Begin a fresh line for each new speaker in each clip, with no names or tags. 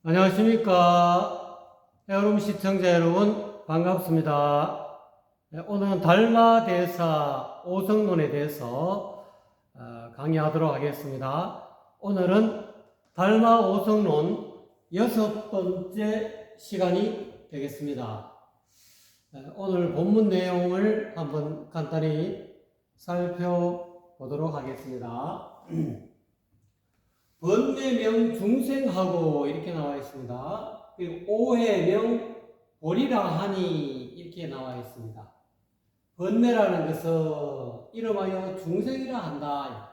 안녕하십니까. 헤어룸 시청자 여러분, 반갑습니다. 오늘은 달마대사 오성론에 대해서 강의하도록 하겠습니다. 오늘은 달마 오성론 6번째 시간이 되겠습니다. 오늘 본문 내용을 한번 간단히 살펴보도록 하겠습니다. 번뇌명 중생하고 이렇게 나와 있습니다. 그리고 오해명 보리라 하니 이렇게 나와 있습니다. 번뇌라는 것은 이름하여 중생이라 한다.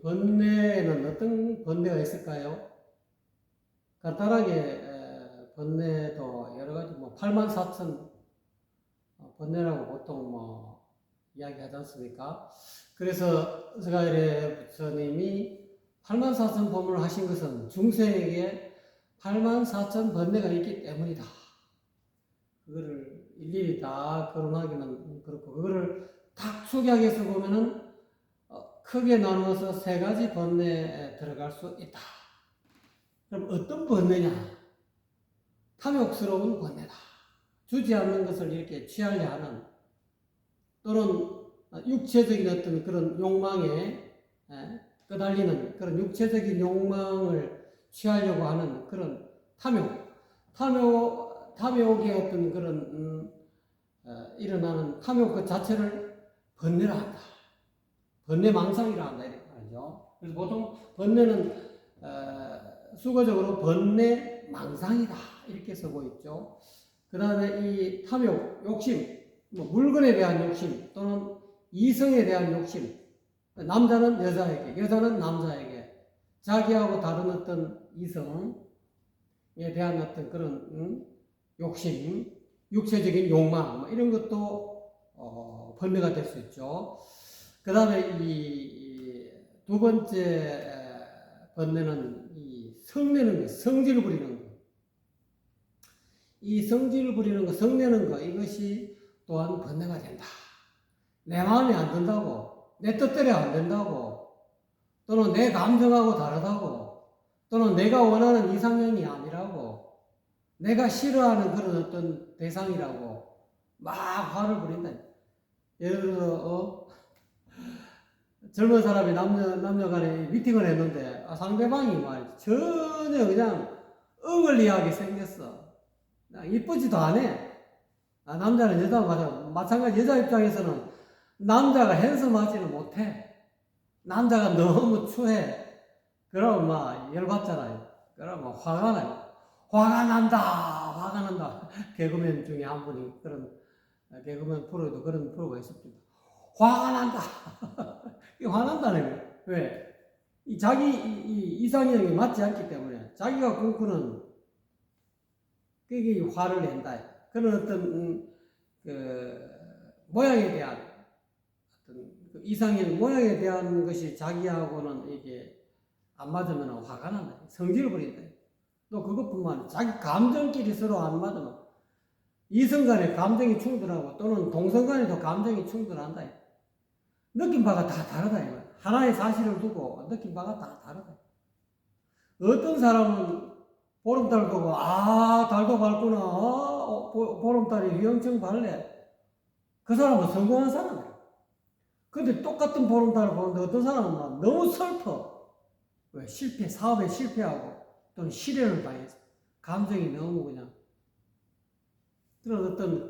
번뇌는 어떤 번뇌가 있을까요? 간단하게 번뇌도 여러 가지 84,000 번뇌라고 보통 이야기하지 않습니까? 그래서 스가일의 부처님이 84,000 법문을 하신 것은 중생에게 84,000 번뇌가 있기 때문이다. 그거를 일일이 다 거론하기는 그렇고, 그거를 딱 축약해서 보면은 크게 나누어서 세 가지 번뇌에 들어갈 수 있다. 그럼 어떤 번뇌냐? 탐욕스러운 번뇌다. 주지 않는 것을 이렇게 취하려 하는, 또는 육체적인 어떤 그런 욕망에 끄달리는 그런 육체적인 욕망을 취하려고 하는 그런 탐욕의 어떤 그런 일어나는 탐욕 그 자체를 번뇌라 한다. 번뇌망상이라 한다 이렇게 말하죠. 그래서 보통 번뇌는 수거적으로 번뇌망상이다 이렇게 쓰고 있죠. 그 다음에 이 탐욕, 욕심, 물건에 대한 욕심 또는 이성에 대한 욕심, 남자는 여자에게, 여자는 남자에게, 자기하고 다른 어떤 이성에 대한 어떤 그런 욕심, 육체적인 욕망 이런 것도 번뇌가 될 수 있죠. 그 다음에 이 두 번째 번뇌는 이 성내는 것, 성질 부리는 것. 이 성질 부리는 것, 성내는 것, 이것이 또한 번뇌가 된다. 내 마음에 안 든다고, 내 뜻대로 안 된다고, 또는 내 감정하고 다르다고, 또는 내가 원하는 이상형이 아니라고, 내가 싫어하는 그런 어떤 대상이라고 막 화를 부린다. 예를 들어서 젊은 사람이 남녀 간에 미팅을 했는데 상대방이 전혀 그냥 어글리하게 생겼어. 이쁘지도 않아. 남자는 여자가 마찬가지. 여자 입장에서는 남자가 핸섬하지는 못해. 남자가 너무 추해. 그러면 열받잖아요. 그러면 화가 나요. 화가 난다. 개그맨 중에 한 분이 그런 개그맨 프로에도 그런 프로가 있었습니다. 화가 난다. 화난다는 거예요. 왜? 자기 이상형이 맞지 않기 때문에 자기가 꿈꾸는 그게 화를 낸다. 그런 어떤 모양에 대한 어떤 이상형 모양에 대한 것이 자기하고는 이게 안 맞으면 화가 난다. 성질을 부린다. 또 그것뿐만 아니라 자기 감정끼리 서로 안 맞으면 이성 간에 감정이 충돌하고 또는 동성 간에도 감정이 충돌한다. 느낀 바가 다 다르다. 하나의 사실을 두고 느낀 바가 다 다르다. 어떤 사람은 보름달 보고 달도 밝구나. 보름달이 휘영청 밝네. 그 사람은 성공한 사람이야. 근데 똑같은 보름달을 보는데 어떤 사람은 너무 슬퍼. 왜? 사업에 실패하고 또는 실현을 당해서 감정이 너무 그냥 그런 어떤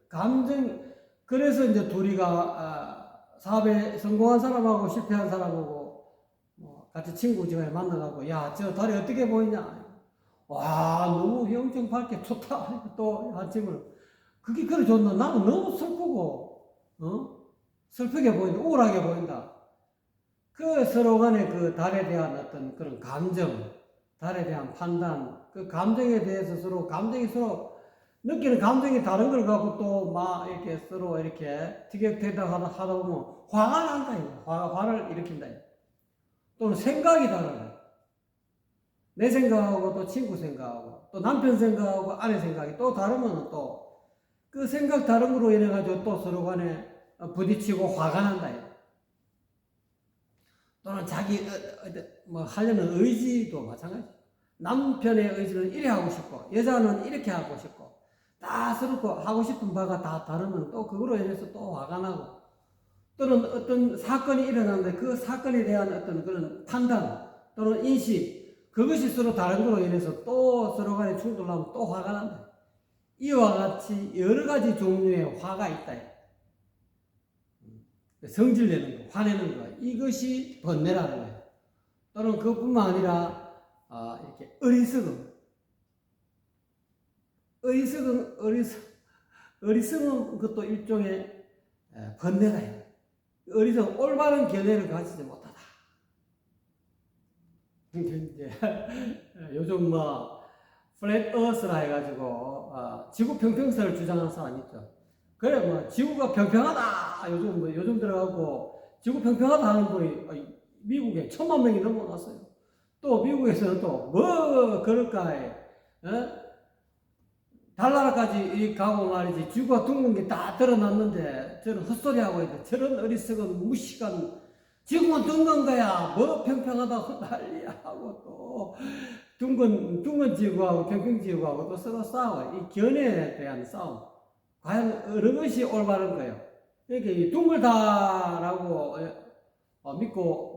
감정 그래서 이제 둘이가 사업에 성공한 사람하고 실패한 사람하고 같이 친구지간에 만나가고 야, 저 달이 어떻게 보이냐? 와, 너무 휘영청 밝게 좋다. 또 한 친구는 그게 그래 좋나? 나는 너무 슬프고 슬프게 보인다. 우울하게 보인다. 그 서로 간에 그 달에 대한 어떤 그런 감정, 달에 대한 판단, 그 감정에 대해서 감정이 서로 느끼는 감정이 다른 걸 갖고 또 이렇게 서로 이렇게 티격태격 하다 보면 화가 난다. 화를 일으킨다. 또는 생각이 달라요. 내 생각하고 또 친구 생각하고 또 남편 생각하고 아내 생각이 또 다르면 또 그 생각 다른 거로 인해 가지고 또 서로 간에 부딪히고 화가 난다. 또는 자기 뭐 하려는 의지도 마찬가지. 남편의 의지는 이래 하고 싶고 여자는 이렇게 하고 싶고 다 서로 하고 싶은 바가 다 다르면 또 그거로 인해서 또 화가 나고 또는 어떤 사건이 일어나는데 그 사건에 대한 어떤 그런 판단 또는 인식 그것이 서로 다른 거로 인해서 또 서로 간에 충돌하면 또 화가 난다. 이와 같이 여러 가지 종류의 화가 있다. 성질내는 거, 화내는 거 이것이 번뇌라는 거예요. 또는 그것뿐만 아니라 이렇게 어리석은 것도 일종의 번뇌다. 어리석은 올바른 견해를 가지지 못하다. 이제 요즘 뭐 플랫 어스라 해가지고 지구 평평설을 주장하는 사람 있죠. 그래 뭐 지구가 평평하다 요즘 들어가고 지구 평평하다 하는 분이 미국에 1,000만 명이 넘어갔어요. 또 미국에서는 또 뭐 그럴까 달나라까지 가고 말이지 지구가 둥근 게 다 드러났는데 저런 헛소리하고 있는데 저런 어리석은 무식한 지구는 둥근 거야 뭐 평평하다고 난리야 하고 또 둥근 지구하고 평평 지구하고 또 서로 싸워. 이 견해에 대한 싸움 과연 어느 것이 올바른 거예요? 이렇게 둥글다라고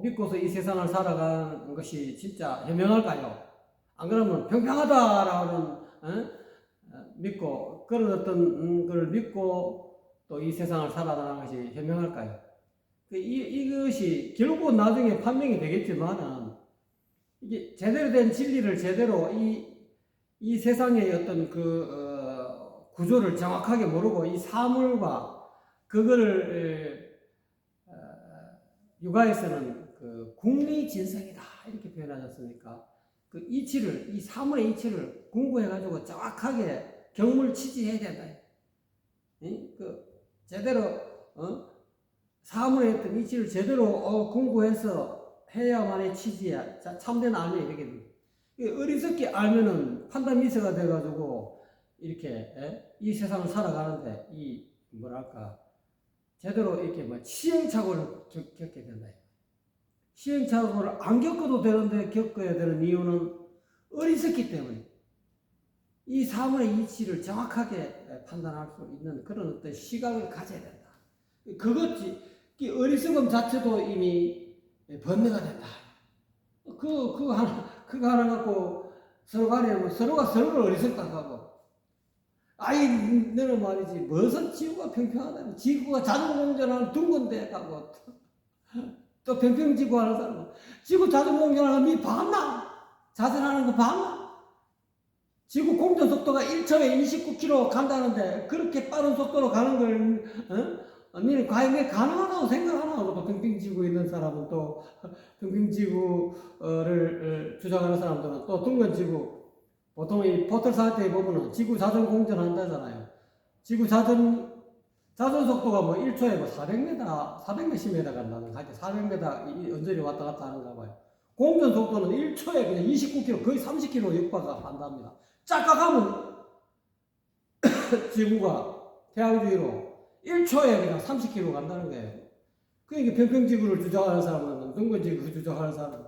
믿고서 이 세상을 살아가는 것이 진짜 현명할까요? 안 그러면 평평하다라는 믿고 그런 어떤 걸 믿고 또 이 세상을 살아가는 것이 현명할까요? 이것이 결국은 나중에 판명이 되겠지만은 이게 제대로 된 진리를 제대로 이 세상의 어떤 구조를 정확하게 모르고 이 사물과 그거를 육아에서는 궁리진성이다 이렇게 표현하셨습니까? 이 사물의 이치를 공부해가지고 정확하게 경물치지해야 된다. 제대로 사물의 어떤 이치를 제대로 공부해서 해야만의 치지야 참된 알매 이렇게 됩니다. 어리석게 알면은 판단 미스가 돼가지고 이렇게 이 세상을 살아가는데 제대로 이렇게 뭐 시행착오를 겪게 된다. 시행착오를 안 겪어도 되는데 겪어야 되는 이유는 어리석기 때문에 이 사물의 이치를 정확하게 판단할 수 있는 그런 어떤 시각을 가져야 된다. 이 어리석음 자체도 이미 번뇌가 된다. 그거 하나 갖고 서로 간에 서로가 서로를 어리석다고 하고 너는 말이지 무슨 지구가 평평하다 지구가 자전공전하는 둥근데 하고 또 평평지구 하는 사람은 지구 자전공전하는 니 봤나? 자전하는 거 봤나? 지구 공전 속도가 1초에 29km 간다는데 그렇게 빠른 속도로 가는 걸 니는 과연 그게 가능하다고 생각하나? 또 평평지구에 있는 사람은 또 평평지구를 주장하는 사람들은 또 둥근지구 보통 이 포털 사이트에 보면은 지구 자전 공전한다잖아요. 지구 자전 속도가 뭐 1초에 뭐 400몇십 m 간다는 거, 400m 언저리 왔다 갔다 하는가 봐요. 공전 속도는 1초에 그냥 29km, 거의 30km 육박한답니다. 짝각하면 지구가 태양 주위로 1초에 그냥 30km 간다는 거예요. 그러니까 평평지구를 주장하는 사람은, 둥근지구 주장하는 사람은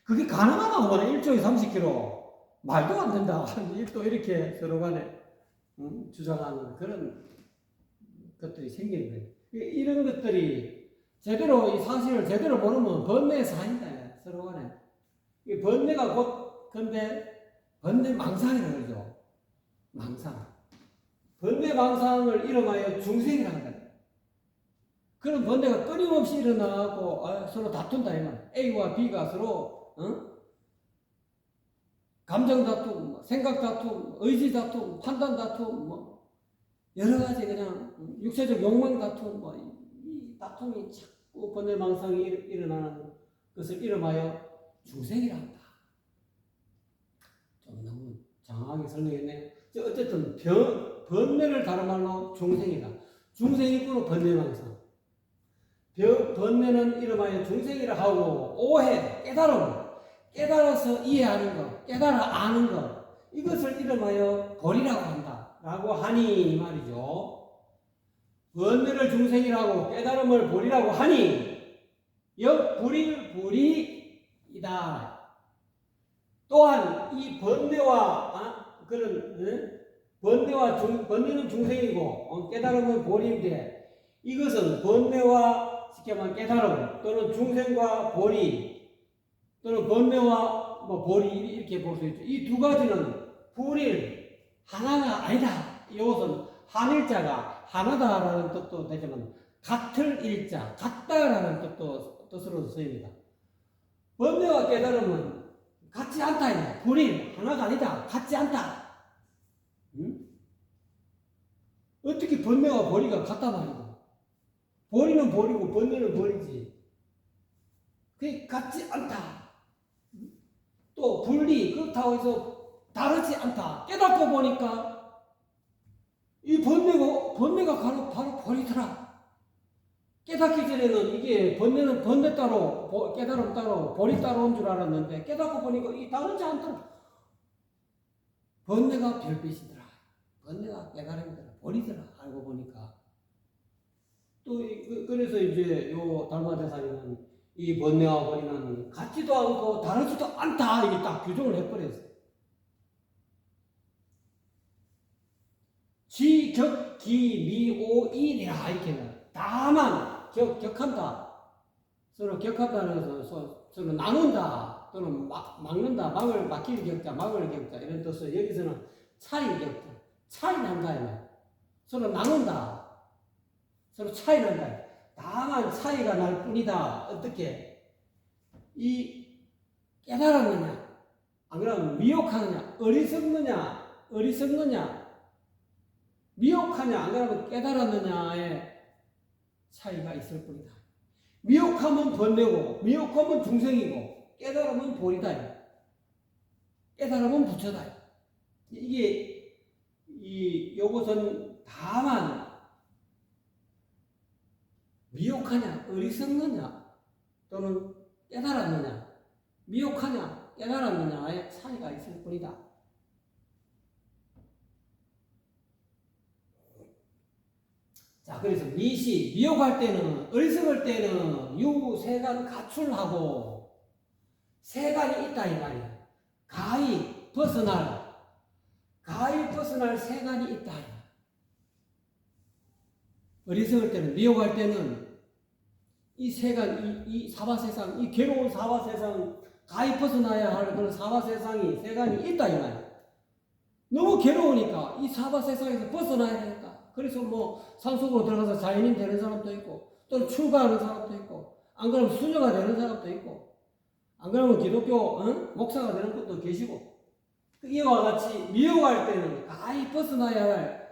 그게 가능하다고 말해. 1초에 30km. 말도 안 된다. 또 이렇게 서로 간에 주장하는 그런 것들이 생기는 거예요. 이런 것들이 제대로 이 사실을 제대로 모르면 번뇌의 사인다. 서로 간에. 이 번뇌가 근데 번뇌 망상이라고 그러죠. 망상. 번뇌 망상을 이름하여 중생이라고 한다. 그런 번뇌가 끊임없이 일어나고 서로 다툰다. A와 B가 서로 감정 다툼, 생각 다툼, 의지 다툼, 판단 다툼, 여러 가지 그냥 육체적 욕망 다툼, 이 다툼이 자꾸 번뇌망상이 일어나는 것을 이름하여 중생이라 한다. 좀 너무 장황하게 설명했네요. 어쨌든 번뇌를 다른 말로 중생이다. 중생이고 번뇌망상. 번뇌는 이름하여 중생이라 하고 오해, 깨달아서 이해하는 것, 깨달아 아는 것, 이것을 이름하여 본이라고 한다. 라고 하니 말이죠. 번뇌를 중생이라고 깨달음을 본이라고 하니 역불일불이이다. 또한 이 번뇌와 그런 번뇌는 중생이고 깨달음은 보리인데 이것은 번뇌와 쉽게 말하면 깨달음 또는 중생과 보리 또는 번뇌와 보리 이렇게 볼 수 있죠. 이 두 가지는 불일 하나가 아니다. 이것은 한일자가 하나다라는 뜻도 되지만 같을 일자 같다라는 뜻으로 쓰입니다. 번뇌와 깨달음은 같지 않다. 불일 하나가 아니다. 같지 않다. 응? 어떻게 번뇌와 보리가 같단 말이고 보리는 보리고 번뇌는 보리지. 그게 같지 않다. 또 분리 그렇다고 해서 다르지 않다. 깨닫고 보니까 이 번뇌가 바로 보리더라. 깨닫기 전에는 이게 번뇌는 번뇌 따로 깨달음 따로 보리 따로인 줄 알았는데 깨닫고 보니까 이 다르지 않더라. 번뇌가 별빛이더라. 번뇌가 깨달음이더라. 보리더라. 알고 보니까 또 그래서 이제 요 달마대사님은 이 번뇌와 보리는 같지도 않고 다르지도 않다. 이게 딱 규정을 해버렸어요. 지격기미오이니라 이렇게는 다만 격한다. 서로 격한다는 것은 서로 나눈다 또는 막는다. 막힐 격자, 막을 격자 이런 뜻으로 여기서는 차이 격자, 차이 난다. 서로 나눈다. 서로 차이 난다. 다만 차이가 날 뿐이다. 어떻게? 이 깨달았느냐, 안 그러면 미혹하느냐, 어리석느냐, 미혹하냐, 안 그러면 깨달았느냐의 차이가 있을 뿐이다. 미혹하면 번뇌고, 미혹하면 중생이고, 깨달으면 보리다. 깨달으면 부처다. 요것은 다만 미혹하냐, 어리석느냐, 또는 깨달았느냐, 미혹하냐, 깨달았느냐의 차이가 있을 뿐이다. 자, 그래서 미혹할 때는, 어리석을 때는 유세간 가출하고 세간이 있다 이 말이야. 가히 벗어날 세간이 있다. 어리석을 때는, 미혹할 때는 이 세간, 이 사바세상, 이 괴로운 사바세상, 가히 벗어나야 할 그런 사바세상이, 세간이 있다 이 말이야. 너무 괴로우니까 이 사바세상에서 벗어나야 되겠다. 그래서 산속으로 들어가서 자연인 되는 사람도 있고, 또는 출가하는 사람도 있고, 안 그러면 수녀가 되는 사람도 있고, 안 그러면 기독교 목사가 되는 것도 계시고, 이와 같이 미혹할 때는 가히 벗어나야 할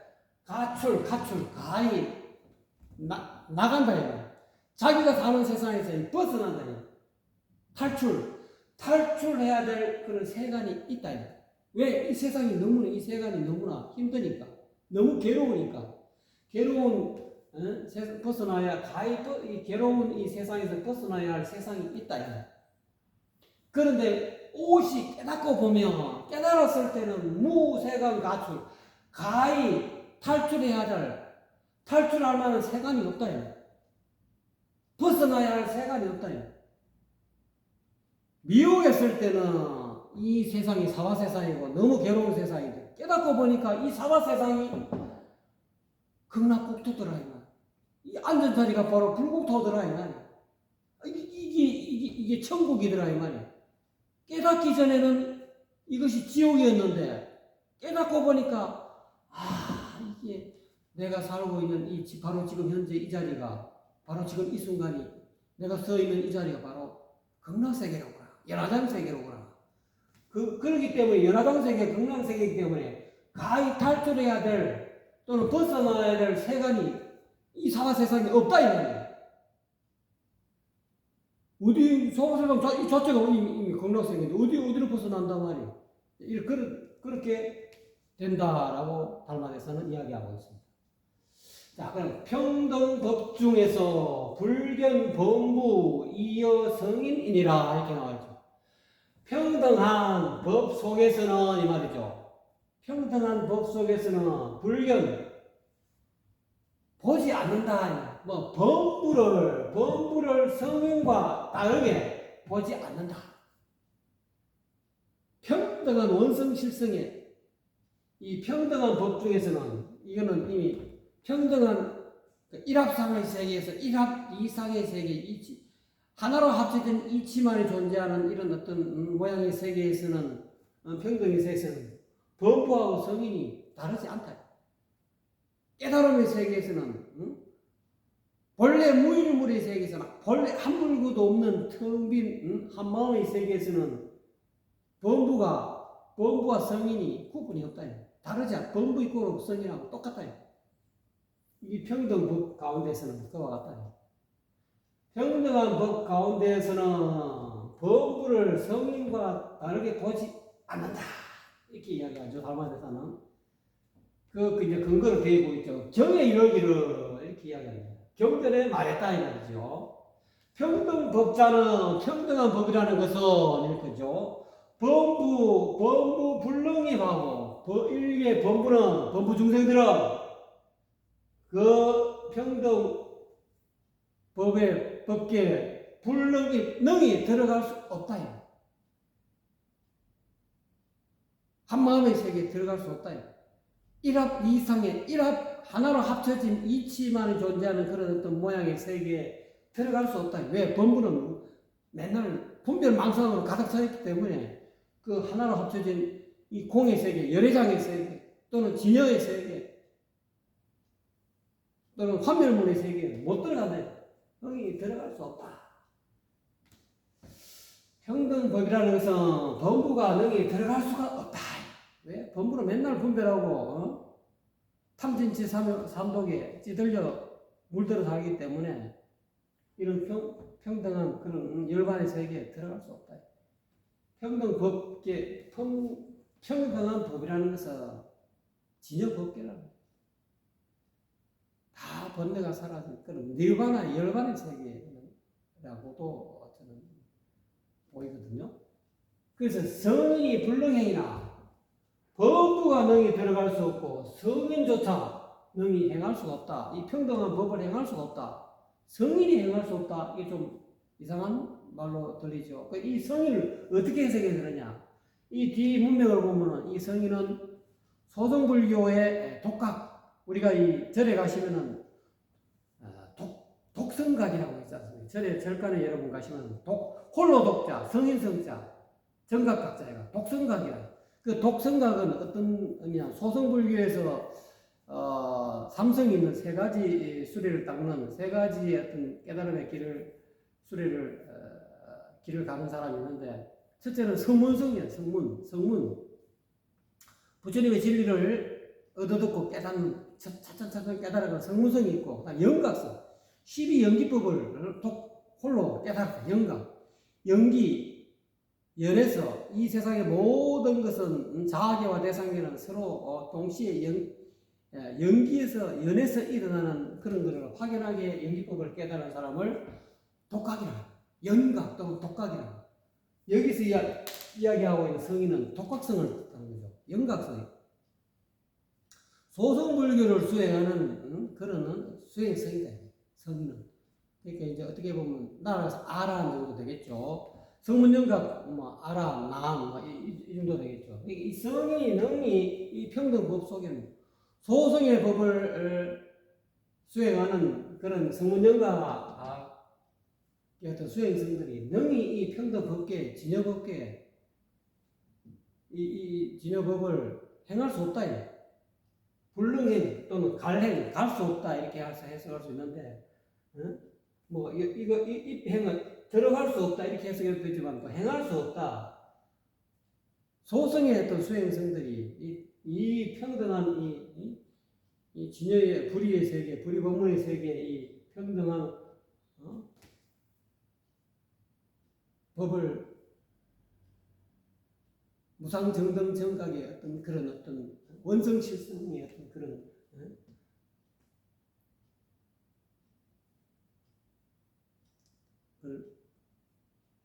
가출, 가히 나간다. 자기가 사는 세상에서 벗어난다. 탈출해야 될 그런 세간이 있다. 왜? 이 세간이 너무나 힘드니까. 너무 괴로우니까. 벗어나야, 괴로운 이 세상에서 벗어나야 할 세상이 있다. 그런데 오롯이 깨닫고 보면, 깨달았을 때는 무세간 가출, 가히 탈출할 만한 세간이 없다. 벗어나야 할 세간이 없다. 미혹했을 때는 이 세상이 사바세상이고 너무 괴로운 세상인데 깨닫고 보니까 이 사바세상이 극락국토더라. 이 앉은 자리가 바로 불국토더라. 이게 천국이더라. 깨닫기 전에는 이것이 지옥이었는데 깨닫고 보니까 이게 내가 살고 있는 바로 지금 현재 이 자리가, 바로 지금 이 순간이, 내가 서 있는 이 자리가 바로 극락세계로구나. 연화장세계로구나. 그렇기 때문에 연화장세계, 극락세계이기 때문에 가히 탈출해야 될 또는 벗어나야 될 세간이 이 사바세상에 없다 이 말이에요. 어디 사바세상 이 자체가 이미 극락세계인데 어디로 벗어난단 말이에요. 그렇게 된다라고 달마에서는 이야기하고 있습니다. 자, 그럼 평등법 중에서 불견 범부 이어 성인이니라 이렇게 나와있죠. 평등한 법 속에서는 이 말이죠. 평등한 법 속에서는 불견 보지 않는다. 뭐 범부를 성인과 다르게 보지 않는다. 평등한 원성실성에 이 평등한 법 중에서는 이거는 이미 평등한 일합상의 세계에서 일합 이상의 세계 이치 하나로 합쳐진 이치만이 존재하는 이런 어떤 모양의 세계에서는 평등의 세계에서는 범부하고 성인이 다르지 않다. 깨달음의 세계에서는 본래 무일물의 세계에서는 본래 한 물구도 없는 텅 빈 한마음의 세계에서는 범부와 성인이 구분이 없다. 다르지 않다. 범부 있고 성인하고 똑같다. 이 평등법 가운데서는 그와 같다. 평등한 법 가운데에서는 범부를 성인과 다르게 보지 않는다. 이렇게 이야기하죠. 달마대사는. 이제 근거를 대고 있죠. 정에 이르기를 이렇게 이야기합니다. 경전에 말했다 이 말이죠. 평등법자는 평등한 법이라는 것은 이렇게죠. 범부 불능입하고 일개 범부는 범부 중생들은 그 평등 법계 능이 들어갈 수 없다. 한마음의 세계에 들어갈 수 없다. 일합 이상의 일합 하나로 합쳐진 이치만이 존재하는 그런 어떤 모양의 세계에 들어갈 수 없다. 왜? 범부는 맨날 분별망상으로 가득 차 있기 때문에 그 하나로 합쳐진 이 공의 세계, 열애장의 세계 또는 진여의 세계 또는 환멸문의 세계에 못 들어가네. 거기 들어갈 수 없다. 평등법이라는 것은 범부가 능히 들어갈 수가 없다. 왜? 범부는 맨날 분별하고 탐진치 삼독에 찌들려 물들어 살기 때문에 이런 평등한 그런 열반의 세계에 들어갈 수 없다. 평등한 법이라는 것은 진여법계라는 다 번뇌가 사라진 그런 닐바나 열반의 세계라고도 저는 보이거든요. 그래서 성인이 불능행이나 범부가 능히 들어갈 수 없고 성인조차 능히 행할 수가 없다. 이 평등한 법을 행할 수가 없다. 성인이 행할 수 없다. 이게 좀 이상한 말로 들리죠. 이 성인을 어떻게 해석해야 되느냐. 이 뒤 문맥을 보면은 이 성인은 소승불교의 독각, 우리가 이 절에 가시면은 독성각이라고 있지 않습니까? 절간에 여러분 가시면 홀로 독자, 성인성자, 정각각자가 독성각이라. 그 독성각은 어떤 의미냐? 소승불교에서 삼성이 있는 세 가지 수레를 닦는 세 가지의 어떤 깨달음의 길을 가는 사람이 있는데, 첫째는 성문성이에요. 성문. 부처님의 진리를 얻어듣고 깨닫는, 차츰 깨달아가는 성문성이 있고, 영각성. 12연기법을 홀로 깨달았다. 연기, 연에서 이 세상의 모든 것은 자아계와 대상계는 서로 동시에 연기에서, 연에서 일어나는 그런 것을 확연하게 연기법을 깨달은 사람을 독각이라, 연각 또는 독각이라. 여기서 이야기하고 있는 성인은 독각성을 뜻하는 거죠. 연각성이. 소승불교를 수행하는 그런 수행성이다. 성인은. 그러니까 이제 어떻게 보면 나라에서 아라한 정도 되겠죠. 성문연각, 아라, 남, 이 정도 되겠죠. 이 성인이 능히 이 평등법 속에는 소승의 법을 수행하는 그런 성문연각 어떤 수행성들이 능히 이 평등법계, 진여법계, 이 진여법을 행할 수 없다. 불능행 또는 갈행, 갈 수 없다. 이렇게 해석할 수 있는데, 이 행은 들어갈 수 없다. 이렇게 해석해도 되지만, 또 행할 수 없다. 소승의 어떤 수행성들이 이 평등한 이 진여의 불의의 세계, 불의법문의 세계, 이 평등한 법을 무상정등정각의 어떤 그런 어떤 원성실성의 어떤 그런 걸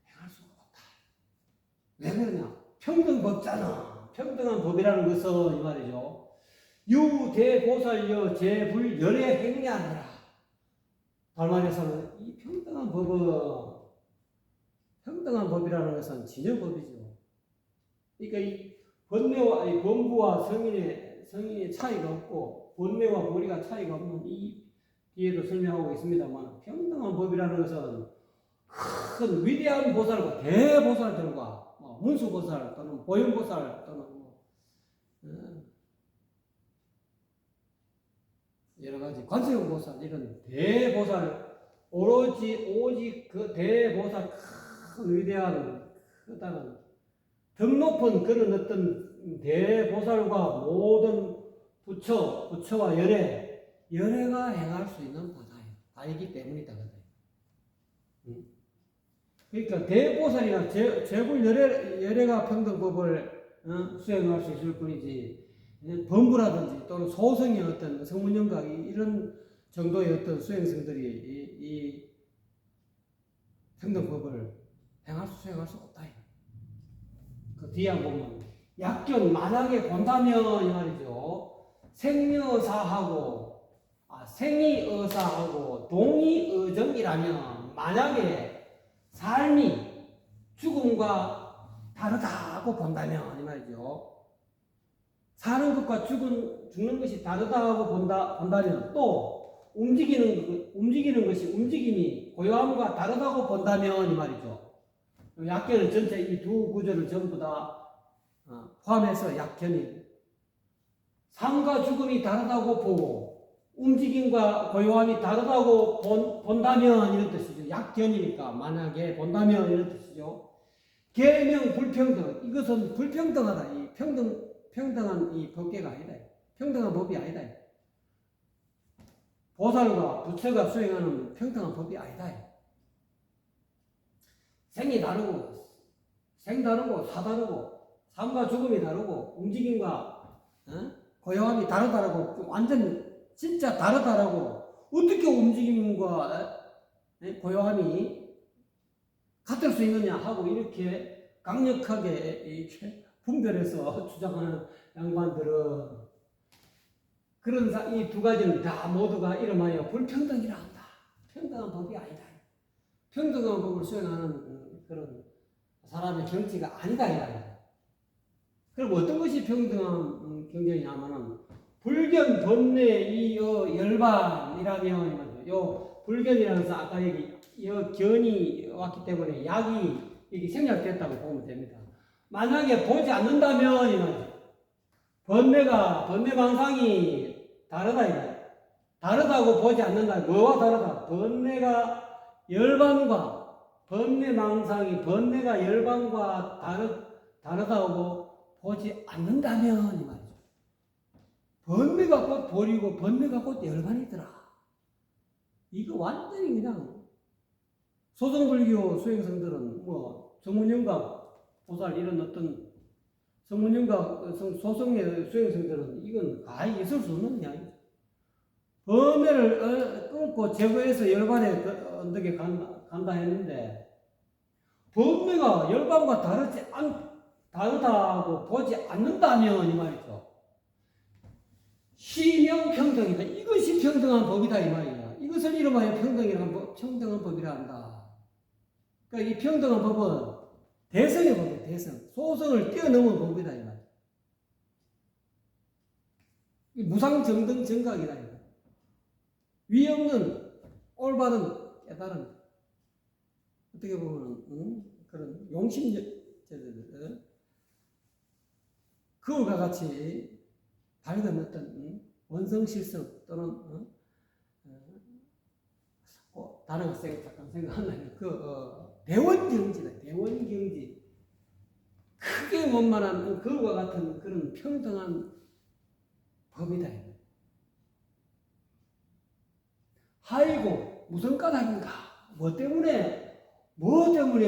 행할 수가 없다. 왜 그러냐? 평등법자는, 평등한 법이라는 것은 이 말이죠. 유대보살여 제불열의 행위 아니라 달마에서는 이 평등한 법이라는 것은 진여법이죠. 그러니까 이 번뇌와 이 범부와 성인의 차이가 없고 번뇌와 보리가 차이가 없는 이 뒤에도 설명하고 있습니다만 평등한 법이라는 것은 큰 위대한 보살과 대보살들과 문수보살 또는 보현보살 또는 여러 가지 관세음보살 이런 대보살 오직 그 대보살 큰 위대한 크다는 등 높은 그런 어떤 대보살과 모든 부처와 열애가 행할 수 있는 바이기 때문이다. 그러니까 대보살이나 제불 열애가 평등법을 수행할 수 있을 뿐이지 범부라든지 또는 소성의 어떤 성문영각 이런 정도의 어떤 수행성들이 이 평등법을 수행할 수 없다. 그 뒤에 보면 약견 만약에 본다면 이 말이죠. 생이의사하고 동의의정이라면 만약에 삶이 죽음과 다르다고 본다면 이 말이죠. 사는 것과 죽는 것이 다르다고 본다면 또 움직이는 것이 움직임이 고요함과 다르다고 본다면 이 말이죠. 약견은 전체 이 두 구조를 전부 다 포함해서 약견이 삶과 죽음이 다르다고 보고 움직임과 고요함이 다르다고 본다면 이런 뜻이죠. 약견이니까 만약에 본다면 이런 뜻이죠. 계명 불평등 이것은 불평등하다. 이 평등한 이 법계가 아니다. 평등한 법이 아니다. 보살과 부처가 수행하는 평등한 법이 아니다. 생이 다르고 사 다르고 삶과 죽음이 다르고 움직임과 고요함이 다르다라고 완전 진짜 다르다라고 어떻게 움직임과 고요함이 같을 수 있느냐 하고 이렇게 강력하게 이렇게 분별해서 주장하는 양반들은 그런 이 두 가지는 다 모두가 이름하여 불평등이라 한다. 평등한 법이 아니다. 평등한 법을 수행하는 그런 사람의 경지가 아니다. 그럼 어떤 것이 평등한 경전이냐면은 불견, 번뇌, 이어 열반이라면 요 불견이라는 것은 아까 여기 견이 왔기 때문에 약이 여기 생략됐다고 보면 됩니다. 만약에 보지 않는다면 이거죠. 번뇌망상이 다르다 이거예요. 다르다고 보지 않는다. 뭐와 다르다? 번뇌가 열반과 다르다고 보지 않는다면 이 말이죠. 번뇌가 곧 보리고 번뇌가 곧 열반이더라. 이거 완전히 그냥 소승불교 수행성들은 정문영각 보살 이런 어떤 성문영각 소승의 수행성들은 이건 가히 있을 수 없는 이야기죠. 번뇌를 끊고 제거해서 열반에 언덕에 간다 했는데 번뇌가 열반과 다르다고 보지 않는다면 이 말이죠. 시명평등이다. 이것이 평등한 법이다 이 말이야. 이것을 이름하여 평등한 법이라 한다. 그러니까 이 평등한 법은 대성의 법이야. 대성. 소성을 뛰어넘은 법이다 이 말이야. 무상정등 정각이다 이 말이야. 위 없는 올바른 깨달음. 어떻게 보면 그런 용심제들 그와 같이 밝은 어떤 원성실성 또는 다른 거 잠깐 생각하면 대원경지다. 대원경지 크게 원만한 그와 같은 그런 평등한 법이다. 하이고 무슨 까닭인가? 뭐 때문에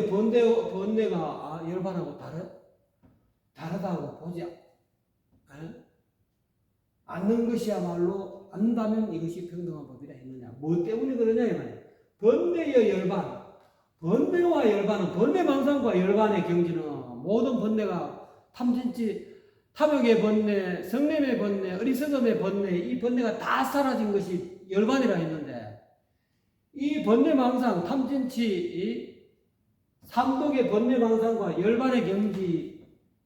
번뇌가 열반하고 다르다고 보지 않는 것이야말로 안다면 이것이 평등한 법이라 했느냐? 뭐 때문에 그러냐 이 말이야. 번뇌의 열반, 번뇌와 열반은 번뇌망상과 열반의 경지는 모든 번뇌가 탐진치, 탐욕의 번뇌, 성냄의 번뇌, 어리석음의 번뇌, 이 번뇌가 다 사라진 것이 열반이라 했는데 이 번뇌망상, 탐진치, 이 삼독의 번뇌망상과 열반의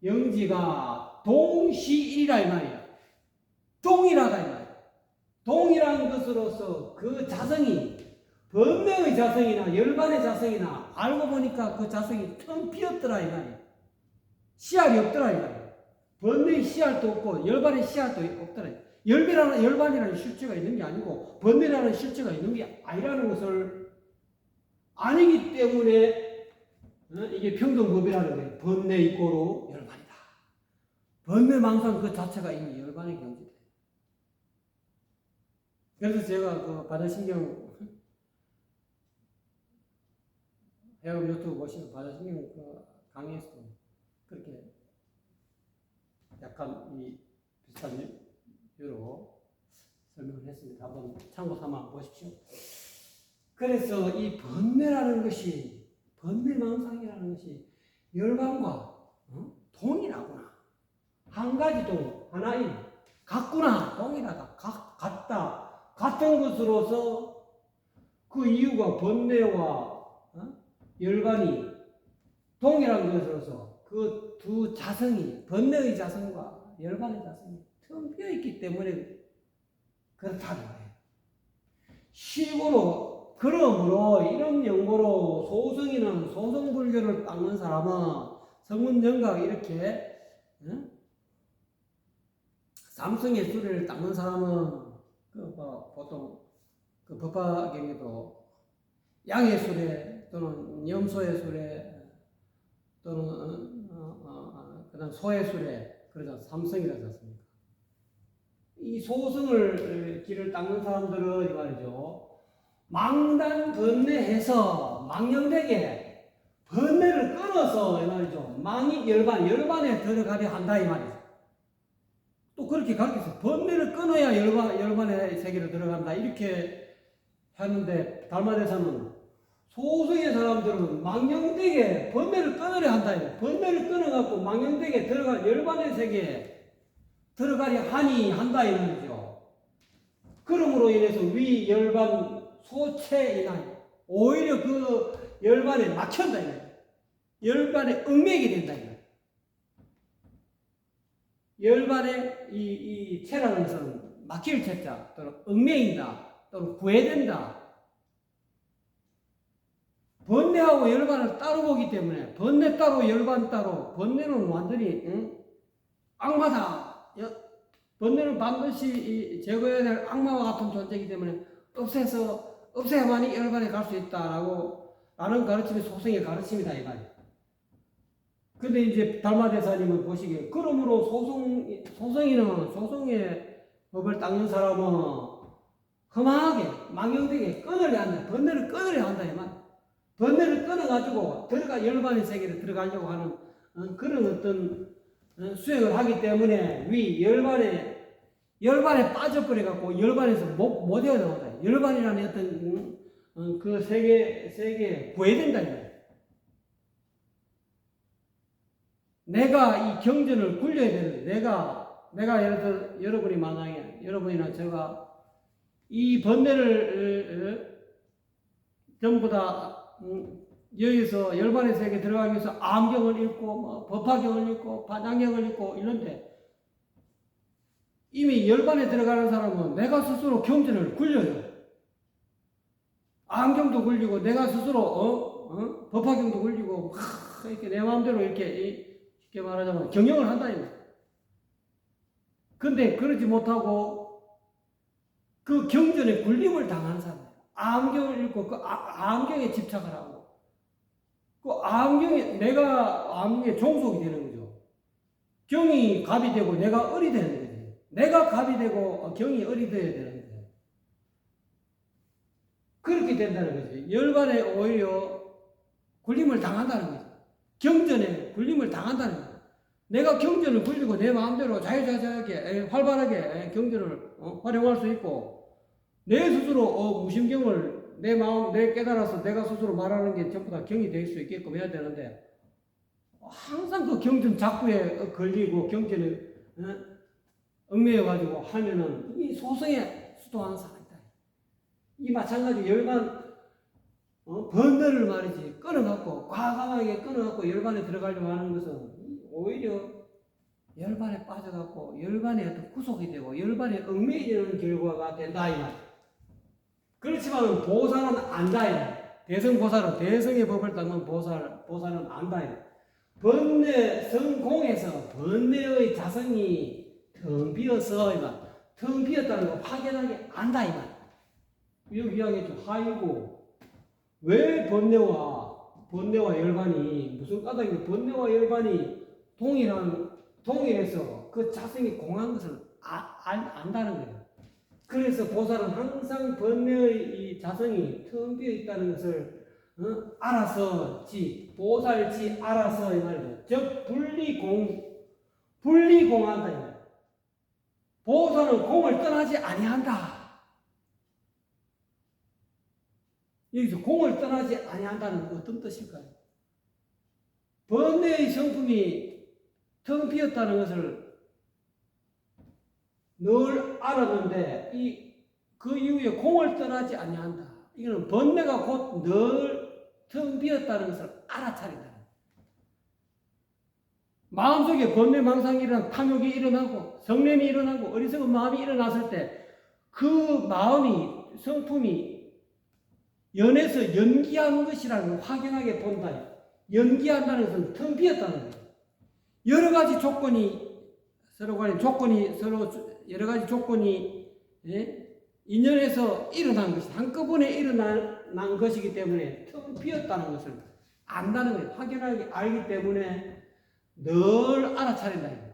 영지가 동시일이라 이 말이야. 동일하다 이 말이야. 동일한 것으로서 그 자성이 번뇌의 자성이나 열반의 자성이나 알고 보니까 그 자성이 텅 비었더라 이 말이야. 씨알이 없더라 이 말이야. 번뇌의 씨알도 없고 열반의 씨알도 없더라. 열반이라는 실체가 있는 게 아니고 번뇌라는 실체가 있는 게 아니라는 것을 아니기 때문에 이게 평등법이라는 거예요. 번뇌 이꼬로 열반이다. 번뇌망상 그 자체가 이미 열반의 경지다. 그래서 제가 그 바다신경 해외 유튜브 보시면 바다신경 그 강의에서도 그렇게 약간 이 비슷한 로 설명을 했습니다. 한번 참고 삼아 보십시오. 그래서 이 번뇌라는 것이, 번뇌망상이라는 것이 열반과 동일하구나. 한 가지 동, 하나인, 같구나, 동일하다, 같다, 같은 것으로서 그 이유가 번뇌와 열반이 동일한 것으로서 그 두 자성이, 번뇌의 자성과 열반의 자성이 텅 비어있기 때문에 그렇다는 거예요. 식으로, 그러므로 이런 연고로 소승이는 소승불교를 닦는 사람은 성문정각 이렇게 삼성의 수레를 닦는 사람은 보통 그 법화경에도 양의 수레 또는 염소의 수레 또는 그다음 소의 수레 그러자 삼성이라고 했습니까? 이 소승을 길을 닦는 사람들은 이 말이죠. 망단 번뇌해서 망령되게 번뇌를 끊어서 이 말이죠. 망이 열반에 들어가려 한다 이 말이죠. 또 그렇게 가르쳤어요. 번뇌를 끊어야 열반의 세계로 들어간다 이렇게 하는데 달마대사는 소승의 사람들은 망령되게 번뇌를 끊으려 한다. 번뇌를 끊어갖고 망령되게 들어가 열반의 세계에 들어가려 하니 한다 이 말이죠. 그러므로 인해서 위 열반 소체이나 오히려 그 열반에 막힌다 이 말이죠. 열반에 얽매이게 된다 이 말이죠. 열반에 이 체라는 것은 막힐 체자 또는 얽매인다 또는 구애된다. 번뇌하고 열반을 따로 보기 때문에 번뇌 따로 열반 따로 번뇌는 완전히 악마다. 번뇌는 반드시 제거해야 될 악마와 같은 존재이기 때문에 없애야만이 열반에 갈 수 있다라고 라는 가르침이 소승의 가르침이다 이 말이에요. 근데 이제 달마대사님은 보시기에 그러므로 소승이는 소승의 법을 닦는 사람은 험하게 망령되게 끊으려 한다. 번뇌를 끊으려 한다 이 말이에요. 번뇌를 끊어가지고 열반의 세계로 들어가려고 하는 그런 어떤 수행을 하기 때문에 위 열반에 빠져버려갖고 열반에서 못 헤어나온다. 열반이라는 어떤 그 세계에 구해된다. 내가 이 경전을 굴려야 되는데 내가 예를 들어 여러분이 만약에 여러분이나 제가 이 번뇌를 전부 다 여기서 열반의 세계에 들어가기 위해서 암경을 읽고 법화경을 읽고 반야경을 읽고 이런데 이미 열반에 들어가는 사람은 내가 스스로 경전을 굴려요. 암경도 굴리고 내가 스스로 법화경도 굴리고 이렇게 내 마음대로 이렇게 쉽게 말하자면 경영을 한다 이거. 근데 그러지 못하고 그 경전에 굴림을 당하는 사람. 암경을 읽고 그 암경에 집착을 하고 그 내가 암경에 종속이 되는 거죠. 경이 갑이 되고 내가 을이 되는 거지. 내가 갑이 되고 경이 을이 되어야 되는 거죠. 그렇게 된다는 거죠. 열반에 오히려 굴림을 당한다는 거죠. 경전에 굴림을 당한다는 거죠. 내가 경전을 굴리고 내 마음대로 자유자재하게 활발하게 경전을 활용할 수 있고 내 스스로 무심경을 내 깨달아서 내가 스스로 말하는 게 전부 다 경이 될 수 있게끔 해야 되는데 항상 그 경전 작부에 걸리고 경전에 얽매여가지고 하면은 이 소승에 수도하는 사람이다. 이 마찬가지 열반 번뇌를 말이지 끊어갖고 과감하게 끊어갖고 열반에 들어가려고 하는 것은 오히려 열반에 빠져갖고 열반에 어떤 구속이 되고 열반에 얽매이는 결과가 된다 이 말. 그렇지만 보살은 안다 이 말. 대성보살은 대성의 법을 닦는 보살은 안다 이 말. 번뇌 성공에서 번뇌의 자성이 텅 비어서 이 말. 텅 비었다는 거 확연하게 안다 이 말. 여기 이야기했죠. 하이고 왜 번뇌와 열반이 무슨 까닭인데 번뇌와 열반이 동일해서 그 자성이 공한 것을 안다는 거예요. 그래서 보살은 항상 번뇌의 이 자성이 텅 비어 있다는 것을 알아서지 보살지 알아서 이 말이죠. 즉 분리공한다 이 말이에요. 보살은 공을 떠나지 아니한다. 여기서 공을 떠나지 아니한다는 어떤 뜻일까요? 번뇌의 성품이 텅 비었다는 것을 늘 알았는데 그 이후에 공을 떠나지 아니한다. 이거는 번뇌가 곧 늘 텅 비었다는 것을 알아차린다. 마음속에 번뇌 망상이 일어나고 탐욕이 일어나고 성냄이 일어나고 어리석은 마음이 일어났을 때 그 마음이 성품이 연에서 연기한 것이라는 걸 확연하게 본다. 연기한다는 것은 텅 비었다는 거예요. 여러 가지 조건이 서로 여러 가지 조건이 인연에서 일어난 것이 한꺼번에 일어난 것이기 때문에 텅 비었다는 것을 안다는 거예요. 확연하게 알기 때문에 늘 알아차린다.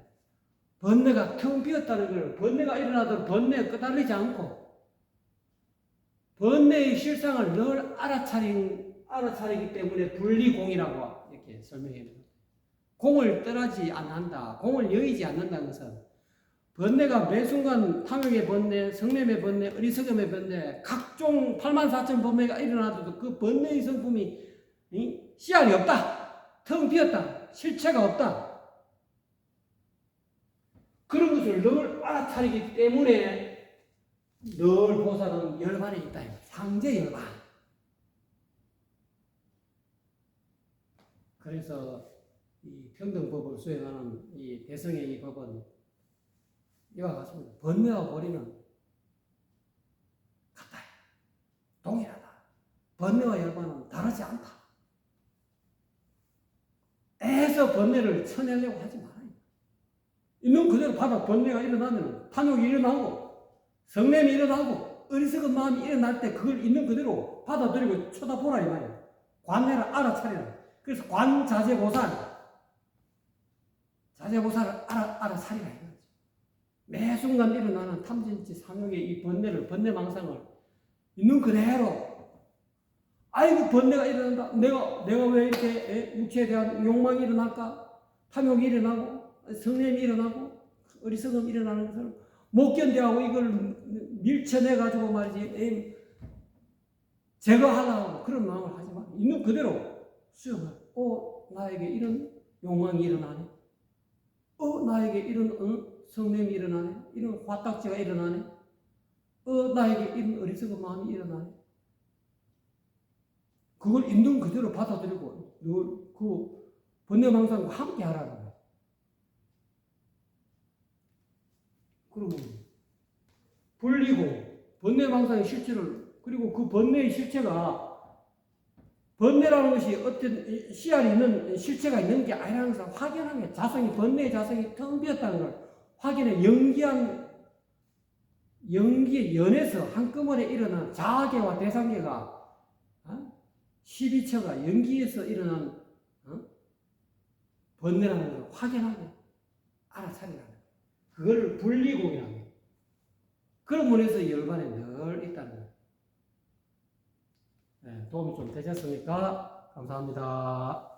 번뇌가 텅 비었다는 걸 번뇌가 일어나도 번뇌에 끄달리지 않고 번뇌의 실상을 늘 알아차리기 때문에 분리공이라고 이렇게 설명해요. 공을 떠나지 않는다. 공을 여의지 않는다는 것은 번뇌가 매 순간 탐욕의 번뇌, 성냄의 번뇌, 어리석음의 번뇌, 각종 84,000 번뇌가 일어나도 그 번뇌의 성품이 씨알이 없다. 텅 비었다. 실체가 없다. 그런 것을 늘 알아차리기 때문에 늘 보살은 열반에 있다. 상제 열반. 그래서 이 평등법을 수행하는 이 대성의 이 법은 이와 같습니다. 번뇌와 보리는 같다. 동일하다. 번뇌와 열반은 다르지 않다. 애서 번뇌를 쳐내려고 하지 말아요. 있는 그대로 받아 번뇌가 일어나면 탐욕이 일어나고 성냄이 일어나고 어리석은 마음이 일어날 때 그걸 있는 그대로 받아들이고 쳐다보라 이 말이에요. 관내라 알아차리라. 그래서 관자재보살을 알아차리라 이거죠. 매 순간 일어나는 탐진치 상욕의 이 번뇌망상을 있는 그대로 아이고 번뇌가 일어난다. 내가 왜 이렇게 육체에 대한 욕망이 일어날까? 탐욕이 일어나고 성냄이 일어나고 어리석음이 일어나는 것을 못 견뎌하고 이걸 밀쳐내가지고 말이지 제거하려고 그런 마음을 하지 마. 있는 그대로 수용을. 나에게 이런 욕망이 일어나네. 나에게 이런 성냄이 일어나네. 이런 화딱지가 일어나네. 나에게 이런 어리석은 마음이 일어나네. 그걸 있는 그대로 받아들이고 그 번뇌망상과 함께 하라는 거예요. 그러면 분리고 번뇌망상의 실체를 그리고 그 번뇌의 실체가 번뇌라는 것이 어떤 씨알이 있는 실체가 있는 게 아니라는 것을 확연하게 번뇌의 자성이 텅 비었다는 걸 확연해 연기의 연에서 한꺼번에 일어난 자아계와 대상계가 12처가 연기에서 일어난 번뇌라는 걸 확연하게 알아차리라는 거예요. 그걸 분리공이라는 거예요. 그런 면에서 열반에 늘 있다는 거예요. 네, 도움이 좀 되셨습니까? 감사합니다.